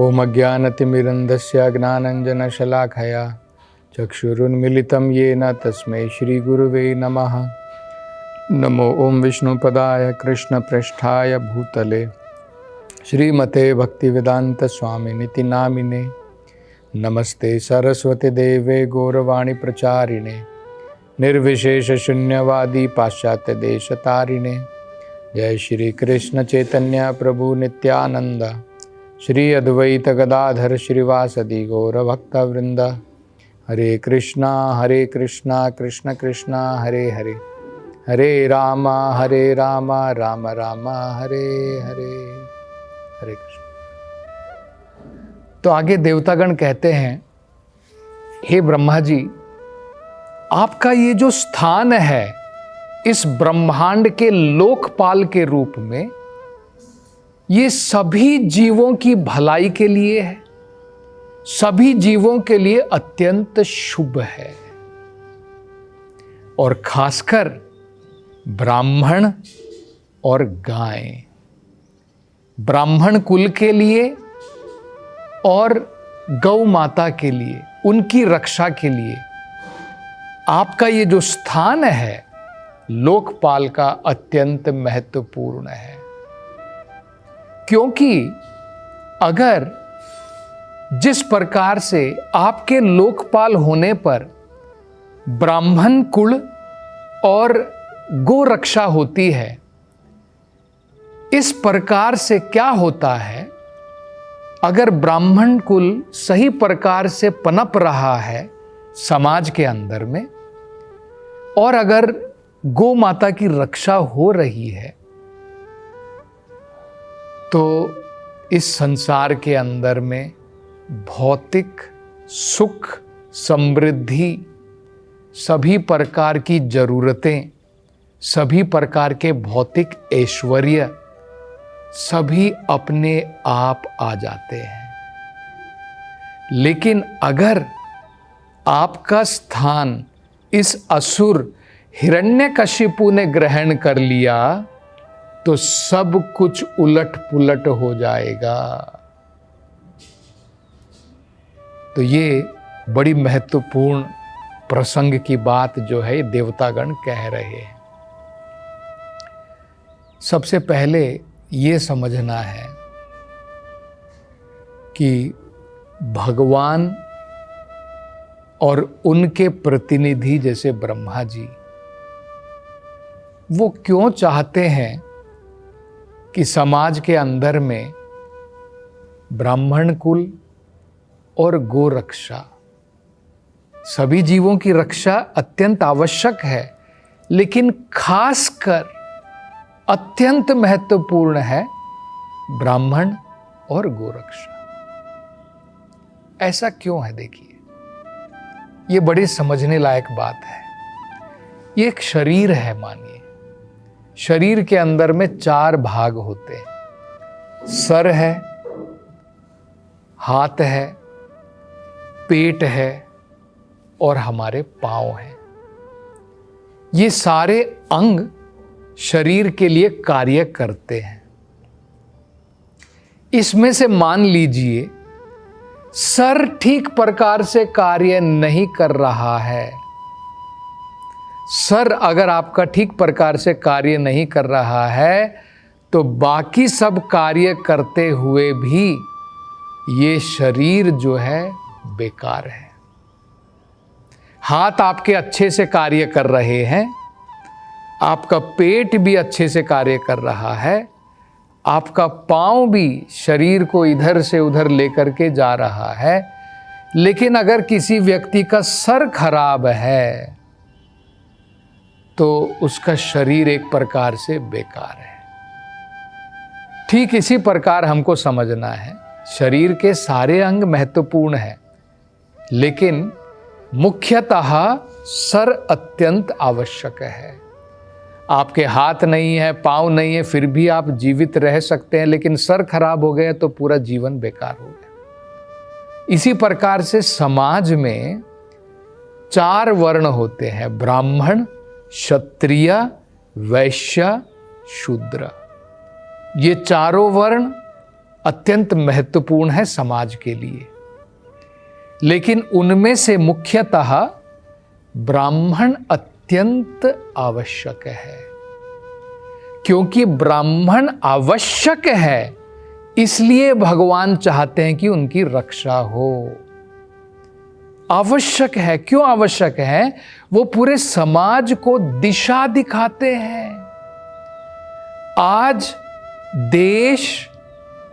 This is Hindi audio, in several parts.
ओम अज्ञानतिमिरन्धस्य ज्ञानाञ्जनशलाकया चक्षुरुन्मिलितं येन तस्मै श्रीगुरुवे नमः। नमो ओम विष्णुपदाय कृष्णप्रेष्ठाय भूतले श्रीमते भक्तिवेदांत स्वामिनिति नामिने। नमस्ते सरस्वती देवे गौरवाणी प्रचारिणे निर्विशेष शून्यवादी पाश्चात्य देश तारिणे। जय श्री कृष्ण चैतन्य प्रभु नित्यानंद श्री अद्वैत गदाधर श्रीवासदि गौर भक्त वृंद। हरे कृष्णा कृष्ण कृष्णा हरे हरे, हरे राम राम राम हरे हरे, हरे कृष्ण। तो आगे देवतागण कहते हैं, हे ब्रह्मा जी, आपका ये जो स्थान है इस ब्रह्मांड के लोकपाल के रूप में, ये सभी जीवों की भलाई के लिए है, सभी जीवों के लिए अत्यंत शुभ है। और खासकर ब्राह्मण और गाय, ब्राह्मण कुल के लिए और गौ माता के लिए, उनकी रक्षा के लिए आपका ये जो स्थान है लोकपाल का अत्यंत महत्वपूर्ण है। क्योंकि अगर जिस प्रकार से आपके लोकपाल होने पर ब्राह्मण कुल और गो रक्षा होती है, इस प्रकार से क्या होता है, अगर ब्राह्मण कुल सही प्रकार से पनप रहा है समाज के अंदर में, और अगर गौ माता की रक्षा हो रही है, तो इस संसार के अंदर में भौतिक सुख, समृद्धि, सभी प्रकार की जरूरतें, सभी प्रकार के भौतिक ऐश्वर्य सभी अपने आप आ जाते हैं। लेकिन अगर आपका स्थान इस असुर हिरण्यकशिपु ने ग्रहण कर लिया तो सब कुछ उलट पुलट हो जाएगा। तो ये बड़ी महत्वपूर्ण प्रसंग की बात जो है देवतागण कह रहे हैं। सबसे पहले ये समझना है कि भगवान और उनके प्रतिनिधि जैसे ब्रह्मा जी, वो क्यों चाहते हैं कि समाज के अंदर में ब्राह्मण कुल और गो रक्षा, सभी जीवों की रक्षा अत्यंत आवश्यक है, लेकिन खासकर अत्यंत महत्वपूर्ण है ब्राह्मण और गो रक्षा। ऐसा क्यों है? देखिए, ये बड़ी समझने लायक बात है। ये एक शरीर है, मानिए शरीर के अंदर में 4 भाग होते हैं। सर है, हाथ है, पेट है और हमारे पांव हैं। ये सारे अंग शरीर के लिए कार्य करते हैं। इसमें से मान लीजिए सर ठीक प्रकार से कार्य नहीं कर रहा है। सर अगर आपका ठीक प्रकार से कार्य नहीं कर रहा है तो बाकी सब कार्य करते हुए भी ये शरीर जो है बेकार है। हाथ आपके अच्छे से कार्य कर रहे हैं, आपका पेट भी अच्छे से कार्य कर रहा है, आपका पांव भी शरीर को इधर से उधर लेकर के जा रहा है, लेकिन अगर किसी व्यक्ति का सर खराब है तो उसका शरीर एक प्रकार से बेकार है। ठीक इसी प्रकार हमको समझना है, शरीर के सारे अंग महत्वपूर्ण हैं, लेकिन मुख्यतः सर अत्यंत आवश्यक है। आपके हाथ नहीं है, पाँव नहीं है, फिर भी आप जीवित रह सकते हैं, लेकिन सर खराब हो गया तो पूरा जीवन बेकार हो गया। इसी प्रकार से समाज में 4 वर्ण होते हैं, ब्राह्मण, क्षत्रिय, वैश्य, शूद्र। ये चारों वर्ण अत्यंत महत्वपूर्ण है समाज के लिए, लेकिन उनमें से मुख्यतः ब्राह्मण अत्यंत आवश्यक है। क्योंकि ब्राह्मण आवश्यक है, इसलिए भगवान चाहते हैं कि उनकी रक्षा हो। आवश्यक है, क्यों आवश्यक है? वो पूरे समाज को दिशा दिखाते हैं। आज देश,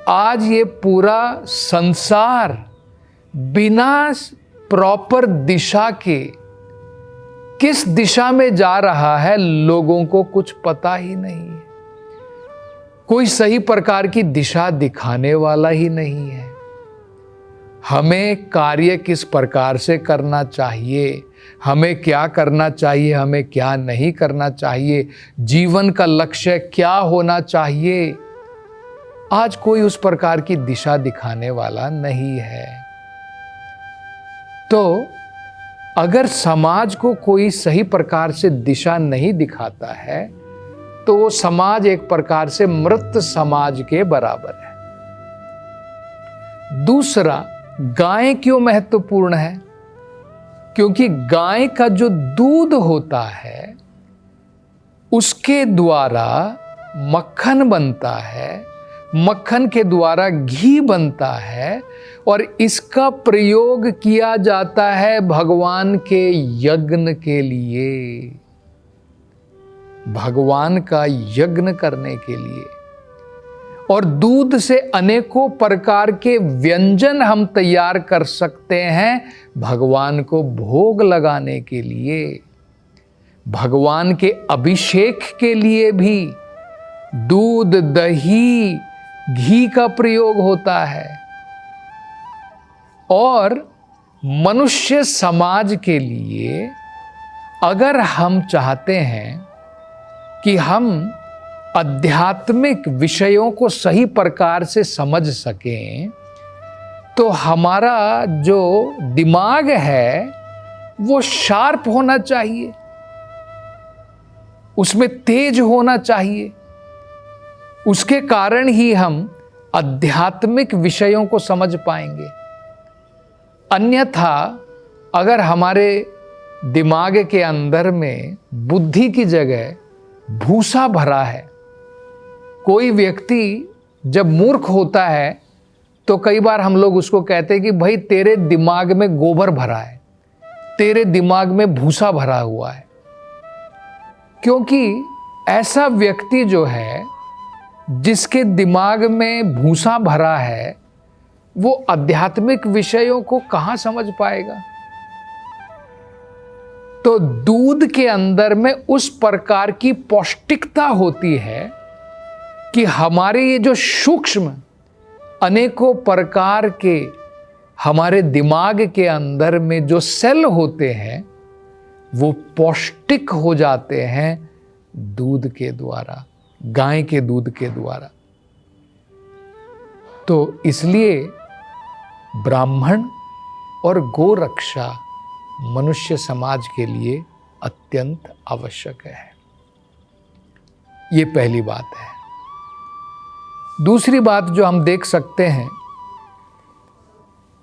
आज ये पूरा संसार बिना प्रॉपर दिशा के किस दिशा में जा रहा है, लोगों को कुछ पता ही नहीं है। कोई सही प्रकार की दिशा दिखाने वाला ही नहीं है। हमें कार्य किस प्रकार से करना चाहिए, हमें क्या करना चाहिए, हमें क्या नहीं करना चाहिए, जीवन का लक्ष्य क्या होना चाहिए, आज कोई उस प्रकार की दिशा दिखाने वाला नहीं है। तो अगर समाज को कोई सही प्रकार से दिशा नहीं दिखाता है, तो वो समाज एक प्रकार से मृत समाज के बराबर है। दूसरा, गाय क्यों महत्वपूर्ण है? क्योंकि गाय का जो दूध होता है, उसके द्वारा मक्खन बनता है, मक्खन के द्वारा घी बनता है, और इसका प्रयोग किया जाता है भगवान के यज्ञ के लिए, भगवान का यज्ञ करने के लिए। और दूध से अनेकों प्रकार के व्यंजन हम तैयार कर सकते हैं भगवान को भोग लगाने के लिए। भगवान के अभिषेक के लिए भी दूध, दही, घी का प्रयोग होता है। और मनुष्य समाज के लिए अगर हम चाहते हैं कि हम आध्यात्मिक विषयों को सही प्रकार से समझ सकें, तो हमारा जो दिमाग है वो शार्प होना चाहिए, उसमें तेज होना चाहिए। उसके कारण ही हम आध्यात्मिक विषयों को समझ पाएंगे। अन्यथा अगर हमारे दिमाग के अंदर में बुद्धि की जगह भूसा भरा है, कोई व्यक्ति जब मूर्ख होता है तो कई बार हम लोग उसको कहते हैं कि भाई तेरे दिमाग में गोबर भरा है, तेरे दिमाग में भूसा भरा हुआ है। क्योंकि ऐसा व्यक्ति जो है जिसके दिमाग में भूसा भरा है, वो आध्यात्मिक विषयों को कहां समझ पाएगा। तो दूध के अंदर में उस प्रकार की पौष्टिकता होती है कि हमारे ये जो सूक्ष्म अनेकों प्रकार के हमारे दिमाग के अंदर में जो सेल होते हैं, वो पौष्टिक हो जाते हैं दूध के द्वारा, गाय के दूध के द्वारा। तो इसलिए ब्राह्मण और गो रक्षा मनुष्य समाज के लिए अत्यंत आवश्यक है। ये पहली बात है। दूसरी बात जो हम देख सकते हैं,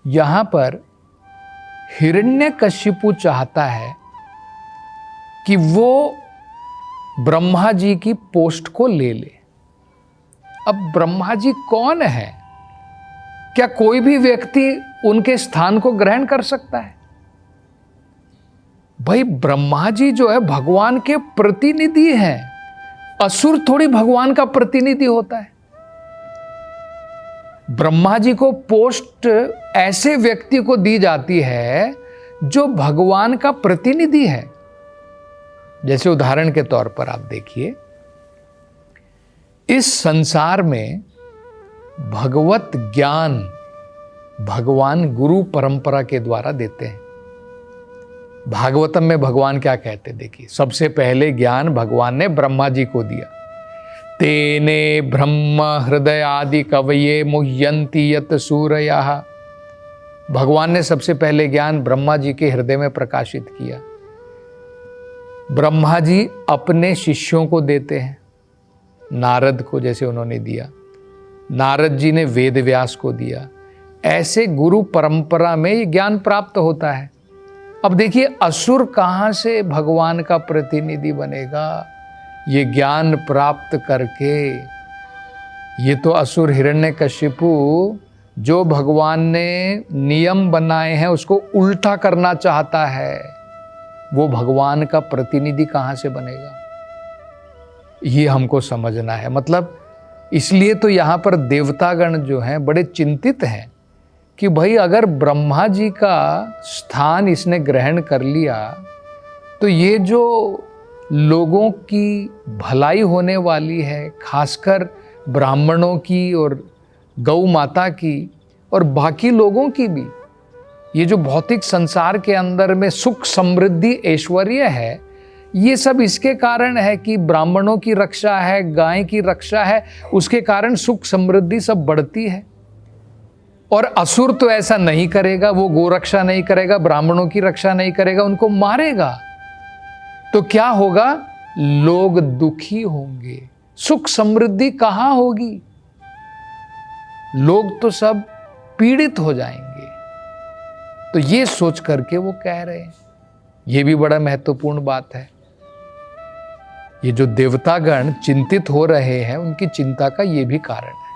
यहां पर हिरण्यकशिपु चाहता है कि वो ब्रह्मा जी की पोस्ट को ले ले। अब ब्रह्मा जी कौन है? क्या कोई भी व्यक्ति उनके स्थान को ग्रहण कर सकता है? भाई ब्रह्मा जी जो है भगवान के प्रतिनिधि हैं। असुर थोड़ी भगवान का प्रतिनिधि होता है। ब्रह्मा जी को पोस्ट ऐसे व्यक्ति को दी जाती है जो भगवान का प्रतिनिधि है। जैसे उदाहरण के तौर पर आप देखिए, इस संसार में भगवत ज्ञान भगवान गुरु परंपरा के द्वारा देते हैं। भागवतम में भगवान क्या कहते, देखिए, सबसे पहले ज्ञान भगवान ने ब्रह्मा जी को दिया। तेने ब्रह्म हृदय आदि कवये मुह्यंति यत सूरयः। भगवान ने सबसे पहले ज्ञान ब्रह्मा जी के हृदय में प्रकाशित किया। ब्रह्मा जी अपने शिष्यों को देते हैं, नारद को जैसे उन्होंने दिया, नारद जी ने वेद व्यास को दिया। ऐसे गुरु परंपरा में ये ज्ञान प्राप्त होता है। अब देखिए, असुर कहाँ से भगवान का प्रतिनिधि बनेगा? ये ज्ञान प्राप्त करके। ये तो असुर हिरण्यकशिपु जो भगवान ने नियम बनाए हैं उसको उल्टा करना चाहता है, वो भगवान का प्रतिनिधि कहाँ से बनेगा? ये हमको समझना है। मतलब इसलिए तो यहाँ पर देवतागण जो हैं बड़े चिंतित हैं कि भाई अगर ब्रह्मा जी का स्थान इसने ग्रहण कर लिया तो ये जो लोगों की भलाई होने वाली है, खासकर ब्राह्मणों की और गौ माता की और बाकी लोगों की भी, ये जो भौतिक संसार के अंदर में सुख समृद्धि ऐश्वर्य है, ये सब इसके कारण है कि ब्राह्मणों की रक्षा है, गाय की रक्षा है, उसके कारण सुख समृद्धि सब बढ़ती है। और असुर तो ऐसा नहीं करेगा, वो गो रक्षा नहीं करेगा, ब्राह्मणों की रक्षा नहीं करेगा, उनको मारेगा। तो क्या होगा? लोग दुखी होंगे, सुख समृद्धि कहां होगी? लोग तो सब पीड़ित हो जाएंगे। तो ये सोच करके वो कह रहे हैं। ये भी बड़ा महत्वपूर्ण बात है। ये जो देवतागण चिंतित हो रहे हैं, उनकी चिंता का ये भी कारण है।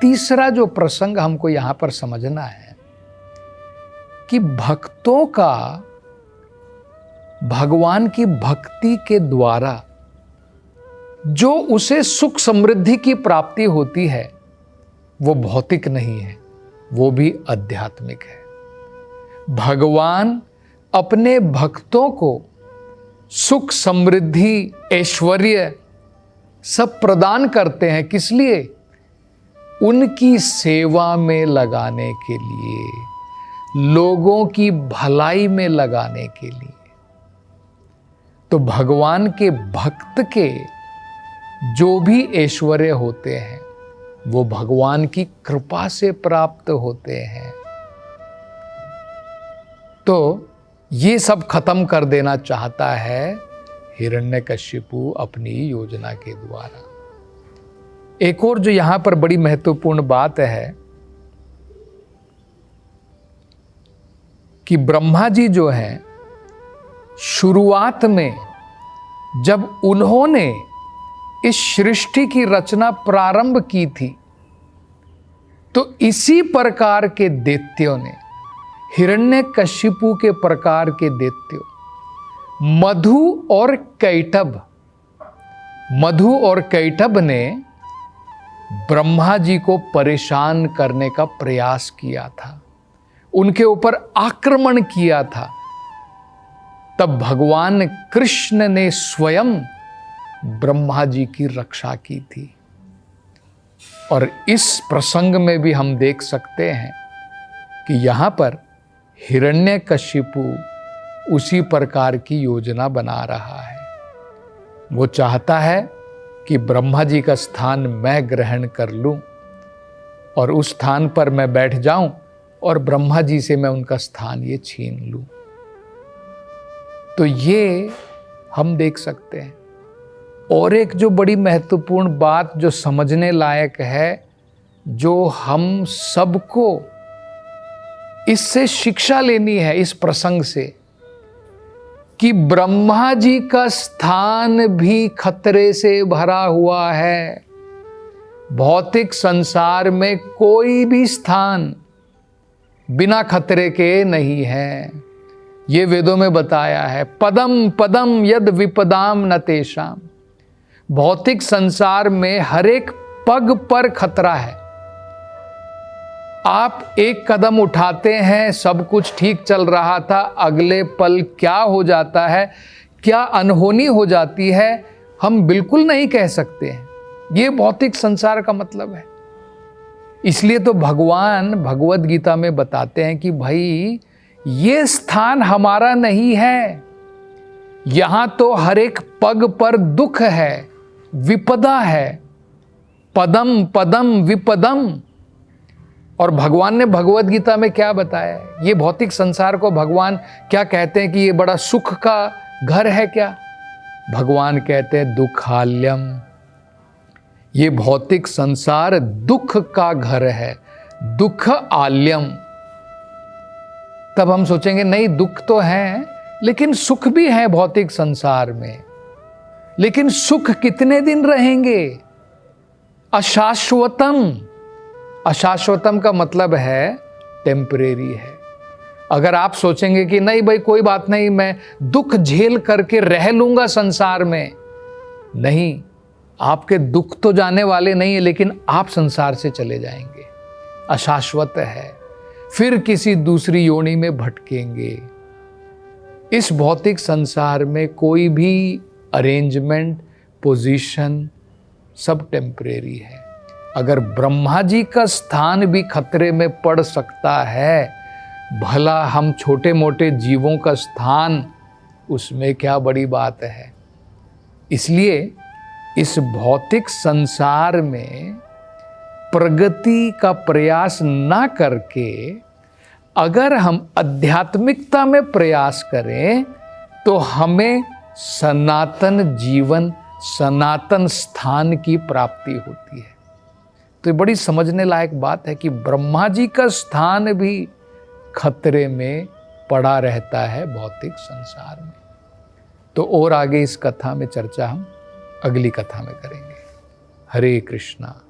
तीसरा जो प्रसंग हमको यहां पर समझना है कि भक्तों का भगवान की भक्ति के द्वारा जो उसे सुख समृद्धि की प्राप्ति होती है वो भौतिक नहीं है, वो भी आध्यात्मिक है। भगवान अपने भक्तों को सुख समृद्धि ऐश्वर्य सब प्रदान करते हैं। किस लिए? उनकी सेवा में लगाने के लिए, लोगों की भलाई में लगाने के लिए। तो भगवान के भक्त के जो भी ऐश्वर्य होते हैं वो भगवान की कृपा से प्राप्त होते हैं। तो ये सब खत्म कर देना चाहता है हिरण्यकशिपु अपनी योजना के द्वारा। एक और जो यहां पर बड़ी महत्वपूर्ण बात है कि ब्रह्मा जी जो हैं, शुरुआत में जब उन्होंने इस सृष्टि की रचना प्रारंभ की थी तो इसी प्रकार के दैत्यों ने, हिरण्यकशिपु के प्रकार के दैत्यों, मधु और कैटभ ने ब्रह्मा जी को परेशान करने का प्रयास किया था, उनके ऊपर आक्रमण किया था। तब भगवान कृष्ण ने स्वयं ब्रह्मा जी की रक्षा की थी। और इस प्रसंग में भी हम देख सकते हैं कि यहाँ पर हिरण्यकशिपु उसी प्रकार की योजना बना रहा है। वो चाहता है कि ब्रह्मा जी का स्थान मैं ग्रहण कर लूं और उस स्थान पर मैं बैठ जाऊं और ब्रह्मा जी से मैं उनका स्थान ये छीन लूं। तो ये हम देख सकते हैं। और एक जो बड़ी महत्वपूर्ण बात जो समझने लायक है, जो हम सबको इससे शिक्षा लेनी है इस प्रसंग से, कि ब्रह्मा जी का स्थान भी खतरे से भरा हुआ है। भौतिक संसार में कोई भी स्थान बिना खतरे के नहीं है। ये वेदों में बताया है, पदम पदम यद विपदाम न तेषाम। भौतिक संसार में हर एक पग पर खतरा है। आप एक कदम उठाते हैं, सब कुछ ठीक चल रहा था, अगले पल क्या हो जाता है, क्या अनहोनी हो जाती है, हम बिल्कुल नहीं कह सकते हैं। ये भौतिक संसार का मतलब है। इसलिए तो भगवान भगवत गीता में बताते हैं कि भाई ये स्थान हमारा नहीं है, यहां तो हर एक पग पर दुख है, विपदा है। पदम पदम विपदम। और भगवान ने भगवत गीता में क्या बताया? ये भौतिक संसार को भगवान क्या कहते हैं कि ये बड़ा सुख का घर है क्या? भगवान कहते हैं दुखाल्यम, ये भौतिक संसार दुख का घर है, दुख आल्यम। तब हम सोचेंगे नहीं, दुख तो है लेकिन सुख भी है भौतिक संसार में। लेकिन सुख कितने दिन रहेंगे? अशाश्वतम। अशाश्वतम का मतलब है टेम्परेरी है। अगर आप सोचेंगे कि नहीं भाई कोई बात नहीं, मैं दुख झेल करके रह लूंगा संसार में, नहीं, आपके दुख तो जाने वाले नहीं है, लेकिन आप संसार से चले जाएंगे। अशाश्वत है, फिर किसी दूसरी योनि में भटकेंगे। इस भौतिक संसार में कोई भी अरेंजमेंट, पोजीशन सब टेम्परेरी है। अगर ब्रह्मा जी का स्थान भी खतरे में पड़ सकता है, भला हम छोटे मोटे जीवों का स्थान, उसमें क्या बड़ी बात है। इसलिए इस भौतिक संसार में प्रगति का प्रयास ना करके अगर हम आध्यात्मिकता में प्रयास करें तो हमें सनातन जीवन, सनातन स्थान की प्राप्ति होती है। तो ये बड़ी समझने लायक बात है कि ब्रह्मा जी का स्थान भी खतरे में पड़ा रहता है भौतिक संसार में। तो और आगे इस कथा में चर्चा हम अगली कथा में करेंगे। हरे कृष्णा।